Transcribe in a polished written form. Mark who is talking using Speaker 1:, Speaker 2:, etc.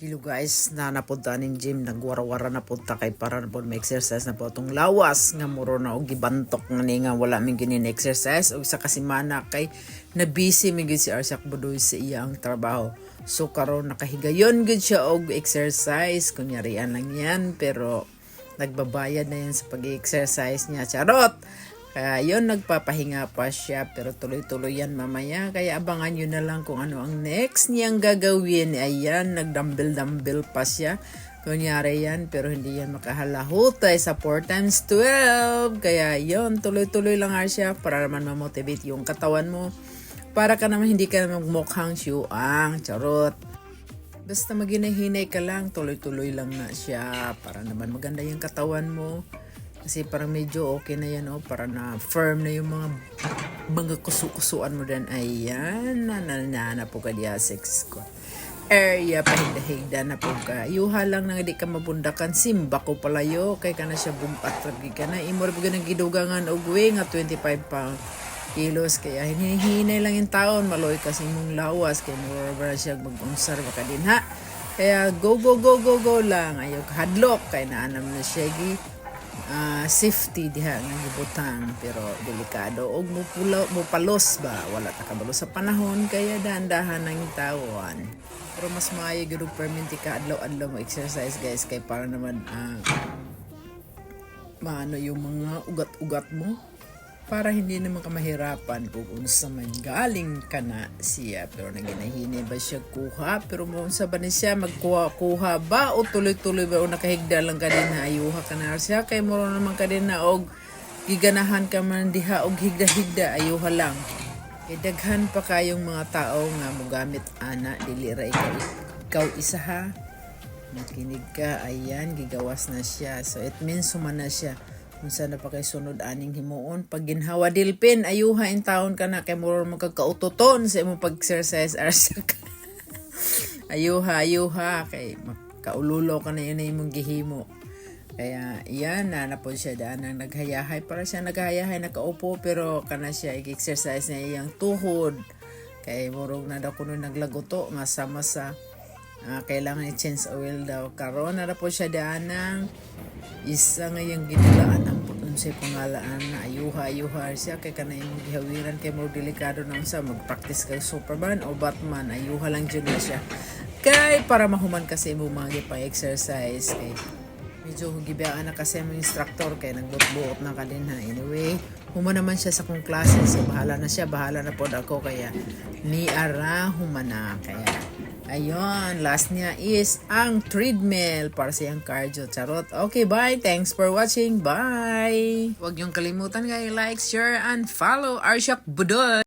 Speaker 1: Hello guys, napunta ning gym, nagwara-wara na punta kay para na po ma-exercise na po itong lawas nga muro na og gibantok nga ni nga wala min ginin exercise og sa kasimana kay na busy mi gid si Arsak Budoy sa iyang trabaho. So karon nakahigayon gid siya og exercise, kunyarian lang yan pero nagbabayad na yan sa pag-exercise niya. Charot! Kaya yun, nagpapahinga pa siya pero tuloy-tuloy yan mamaya. Kaya abangan nyo na lang kung ano ang next niyang gagawin. Ayan, nagdumbbell pa siya. Kunyari yan, pero hindi yan makahalahutay sa 4 times 12. Kaya yun, tuloy-tuloy lang siya para naman mamotivate yung katawan mo. Para ka naman hindi ka magmukhang siyuang. Charot! Basta maghinay-hinay ka lang, tuloy-tuloy lang na siya. Para naman maganda yung katawan mo. Kasi parang medyo okay na yan, oh. Para na firm na yung mga kusukusuan mo din. Ayan, na po ka diya 6 ko. Area, pahigda-higda na po ka. Yuha lang na hindi ka mabundakan. Simba ko palayo. Kaya ka na siya bumpat. Ka na. Imor po ka ng gidugangan o nga 25 kilos. Kaya hinihinay lang yung taon. Maloy kasi mong lawas. Kaya mura siya mag-unsar ka din, ha? Kaya go lang. Ayaw hadlok. Kaya naanam na siya safety diha nga gibutang pero delikado og mo palos ba wala ta kabalo sa panahon kaya dahan-dahan ang tawon pero mas maayo gyud perminti ka adlaw-adlaw mo exercise guys kay para naman maano yung mga ugat-ugat mo para hindi naman ka mahirapan kung unsa man galing ka na siya. Pero naginahinay ba siya kuha? Pero unsa ba ni siya magkuha ba? O tuloy-tuloy ba? O nakahigda lang ka din na ayuha ka na siya? Kay moro naman ka din na og giganahan ka man diha og higda-higda ayuha lang. Kay daghan pa kayong mga tao nga mogamit ana dili ra ikaw isa ha. Makinig ka, ayan, gigawas na siya. So it means suma na siya. Unsa na pa kay sunod aning himuon pag ginhawa dilpin ayuha in taon ka na kay muro magkakautoton sa imong pag-exercise arsak. ayuha kay makaululo ka na yun imong gihimo. Kaya yan na po siya daan ang naghayahay para siya naghayahay nakaupo pero kana siya i-exercise na iyang tuhod. Kay murog na daw kuno naglagoto nga sama sa kailangan i-change oil daw karon na po siya daan ng isa ngayong ginalaan ang unsay pangalaan na ayuha siya kay kanay mong gihawiran kay mo delikado nang sa mag-practice kay Superman o Batman ayuha lang jud na siya kay para mahuman kasi mo mga pa-exercise kay medyo gibiyaan na kasi mo instructor kay nagbuot na kadin ha anyway human naman siya sa kong klase so bahala na pod ako kaya ni ara humana kaya ayun, last niya is ang treadmill para sa iyang cardio. Charot. Okay, bye. Thanks for watching. Bye. Huwag niyong kalimutan guys, like, share, and follow Arsak Budoy.